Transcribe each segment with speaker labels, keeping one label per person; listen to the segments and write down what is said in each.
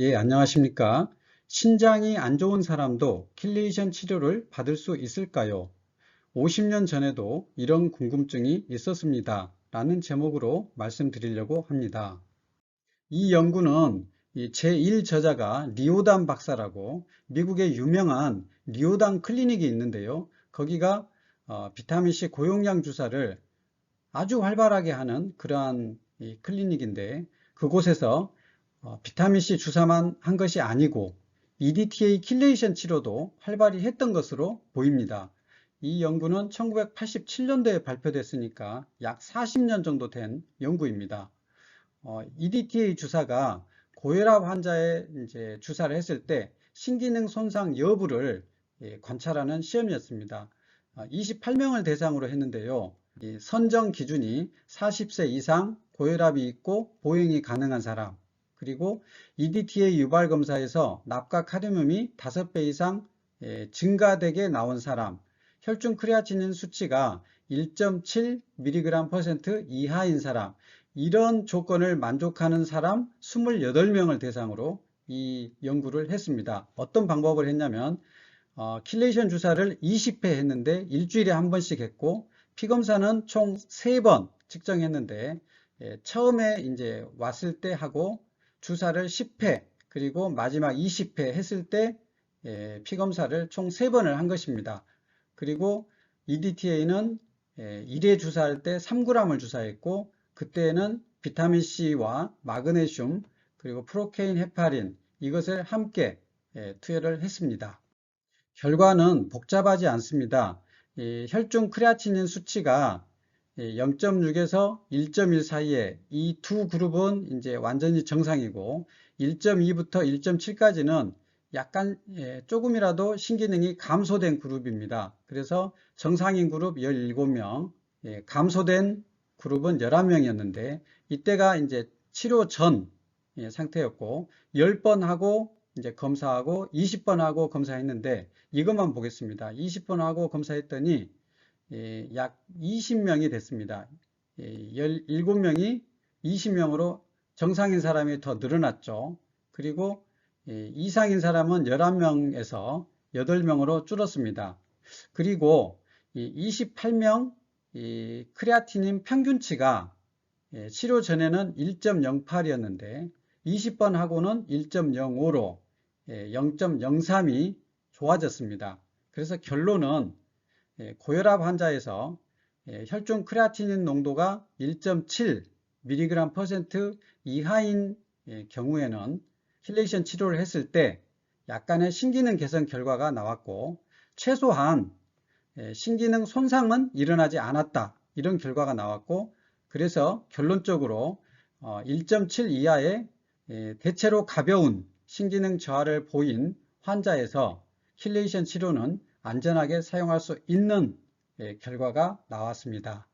Speaker 1: 예, 안녕하십니까. 신장이 안 좋은 사람도 킬레이션 치료를 받을 수 있을까요? 50년 전에도 이런 궁금증이 있었습니다. 라는 제목으로 말씀드리려고 합니다. 이 연구는 제1 저자가 리오단 박사라고 미국의 유명한 리오단 클리닉이 있는데요. 거기가 비타민C 고용량 주사를 아주 활발하게 하는 그러한 클리닉인데 그곳에서 비타민C 주사만 한 것이 아니고 EDTA 킬레이션 치료도 활발히 했던 것으로 보입니다. 이 연구는 1987년도에 발표됐으니까 약 40년 정도 된 연구입니다. EDTA 주사가 고혈압 환자에 이제 주사를 했을 때 신기능 손상 여부를 관찰하는 시험이었습니다. 28명을 대상으로 했는데요. 선정 기준이 40세 이상 고혈압이 있고 보행이 가능한 사람, 그리고 EDTA 유발 검사에서 납과 카리뮴이 5배 이상 증가되게 나온 사람, 혈중 크레아티닌 수치가 1.7mg/% 이하인 사람, 이런 조건을 만족하는 사람 28명을 대상으로 이 연구를 했습니다. 어떤 방법을 했냐면 킬레이션 주사를 20회 했는데 일주일에 한 번씩 했고 피검사는 총 3번 측정했는데 처음에 이제 왔을 때 하고 주사를 10회 그리고 마지막 20회 했을 때 피검사를 총 3번을 한 것입니다. 그리고 EDTA는 1회 주사할 때 3g을 주사했고 그때는 비타민C와 마그네슘 그리고 프로케인 헤파린 이것을 함께 투여를 했습니다. 결과는 복잡하지 않습니다. 혈중 크레아티닌 수치가 0.6에서 1.1 사이에 이 두 그룹은 이제 완전히 정상이고 1.2부터 1.7까지는 약간 조금이라도 신기능이 감소된 그룹입니다. 그래서 정상인 그룹 17명, 감소된 그룹은 11명이었는데 이때가 이제 치료 전 상태였고 10번 하고 이제 검사하고 20번 하고 검사했는데 이것만 보겠습니다. 20번 하고 검사했더니 약 20명이 됐습니다. 17명이 20명으로 정상인 사람이 더 늘어났죠. 그리고 이상인 사람은 11명에서 8명으로 줄었습니다. 그리고 28명 크레아티닌 평균치가 치료 전에는 1.08이었는데 20번 하고는 1.05로 0.03이 좋아졌습니다. 그래서 결론은 고혈압 환자에서 혈중 크레아티닌 농도가 1.7mg/% 이하인 경우에는 킬레이션 치료를 했을 때 약간의 신기능 개선 결과가 나왔고 최소한 신기능 손상은 일어나지 않았다. 이런 결과가 나왔고 그래서 결론적으로 1.7 이하의 대체로 가벼운 신기능 저하를 보인 환자에서 킬레이션 치료는 안전하게 사용할 수 있는 결과가 나왔습니다.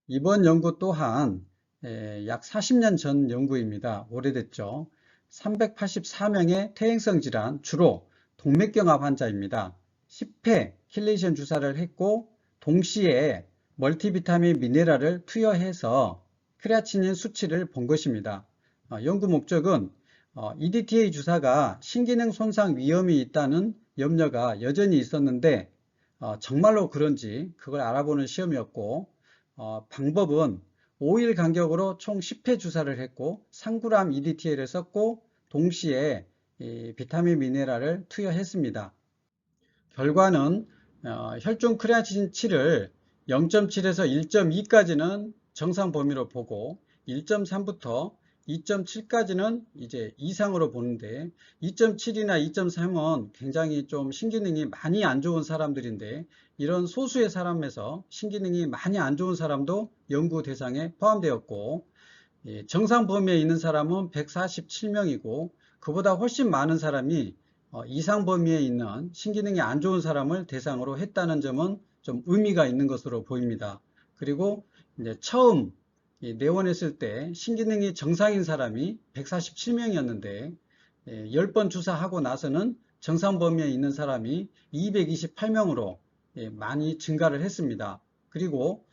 Speaker 1: 이번 연구 또한 약 40년 전 연구입니다. 오래됐죠. 384명의 퇴행성 질환, 주로 동맥경화 환자입니다. 10회 킬레이션 주사를 했고 동시에 멀티비타민 미네랄을 투여해서 크레아티닌 수치를 본 것입니다. 연구 목적은 EDTA 주사가 신기능 손상 위험이 있다는 염려가 여전히 있었는데 정말로 그런지 그걸 알아보는 시험이었고 방법은 5일 간격으로 총 10회 주사를 했고 3g EDTA를 썼고 동시에 비타민 미네랄을 투여했습니다. 결과는 혈중 크레아틴 7을 0.7에서 1.2까지는 정상 범위로 보고 1.3부터 2.7까지는 이제 이상으로 보는데 2.7이나 2.3은 굉장히 좀 신기능이 많이 안 좋은 사람들인데 이런 소수의 사람에서 신기능이 많이 안 좋은 사람도 연구 대상에 포함되었고 정상 범위에 있는 사람은 147명이고 그보다 훨씬 많은 사람이 이상 범위에 있는 신기능이 안 좋은 사람을 대상으로 했다는 점은 좀 의미가 있는 것으로 보입니다. 그리고 이제 처음 내원했을 때 신기능이 정상인 사람이 147명이었는데 10번 주사하고 나서는 정상 범위에 있는 사람이 228명으로 많이 증가를 했습니다. 그리고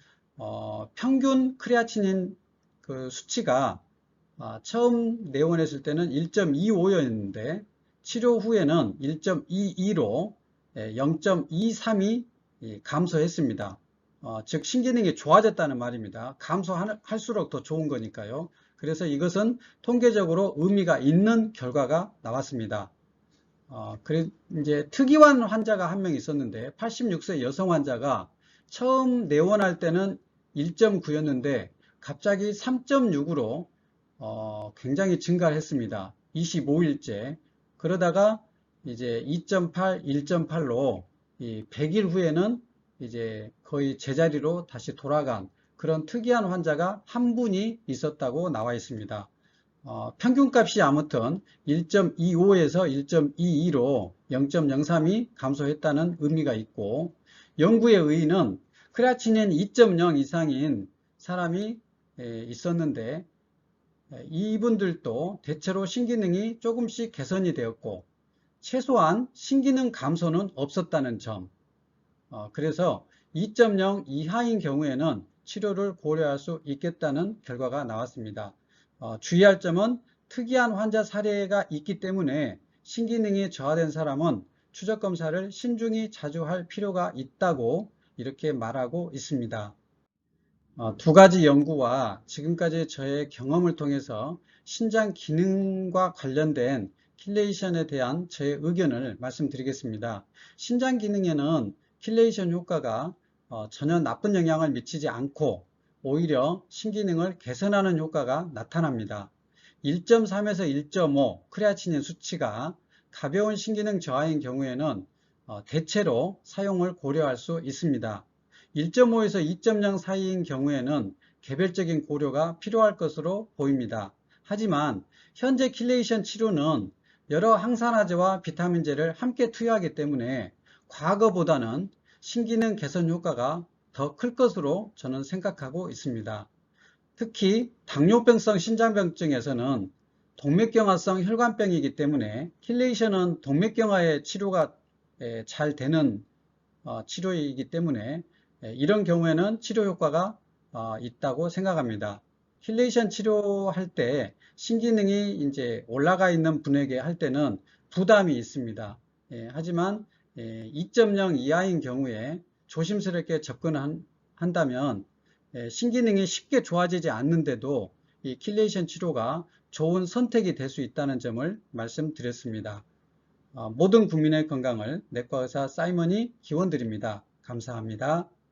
Speaker 1: 평균 크레아티닌 그 수치가 처음 내원했을 때는 1.25였는데 치료 후에는 1.22로 0.23이 감소했습니다. 즉 신기능이 좋아졌다는 말입니다. 감소할수록 더 좋은 거니까요. 그래서 이것은 통계적으로 의미가 있는 결과가 나왔습니다. 그래 이제 특이한 환자가 한 명 있었는데 86세 여성 환자가 처음 내원할 때는 1.9였는데 갑자기 3.6으로 굉장히 증가를 했습니다. 25일째. 그러다가 이제 2.8, 1.8로 100일 후에는 이제 거의 제자리로 다시 돌아간 그런 특이한 환자가 한 분이 있었다고 나와 있습니다. 평균값이 아무튼 1.25에서 1.22로 0.03이 감소했다는 의미가 있고, 연구의 의의는 크레아티닌 2.0 이상인 사람이 있었는데 이분들도 대체로 신기능이 조금씩 개선이 되었고 최소한 신기능 감소는 없었다는 점. 그래서 2.0 이하인 경우에는 치료를 고려할 수 있겠다는 결과가 나왔습니다. 주의할 점은 특이한 환자 사례가 있기 때문에 신기능이 저하된 사람은 추적 검사를 신중히 자주 할 필요가 있다고 이렇게 말하고 있습니다. 두 가지 연구와 지금까지 저의 경험을 통해서 신장 기능과 관련된 킬레이션에 대한 제 의견을 말씀드리겠습니다. 신장 기능에는 킬레이션 효과가 전혀 나쁜 영향을 미치지 않고 오히려 신기능을 개선하는 효과가 나타납니다. 1.3에서 1.5 크레아티닌 수치가 가벼운 신기능 저하인 경우에는 대체로 사용을 고려할 수 있습니다. 1.5에서 2.0 사이인 경우에는 개별적인 고려가 필요할 것으로 보입니다. 하지만 현재 킬레이션 치료는 여러 항산화제와 비타민제를 함께 투여하기 때문에 과거보다는 신기능 개선 효과가 더 클 것으로 저는 생각하고 있습니다. 특히 당뇨병성 신장병증에서는 동맥경화성 혈관병이기 때문에 킬레이션은 동맥경화의 치료가 잘 되는 치료이기 때문에 이런 경우에는 치료 효과가 있다고 생각합니다. 킬레이션 치료할 때 신기능이 이제 올라가 있는 분에게 할 때는 부담이 있습니다. 하지만 2.0 이하인 경우에 조심스럽게 접근한다면 신기능이 쉽게 좋아지지 않는데도 이 킬레이션 치료가 좋은 선택이 될 수 있다는 점을 말씀드렸습니다. 모든 국민의 건강을 내과 의사 사이먼이 기원드립니다. 감사합니다.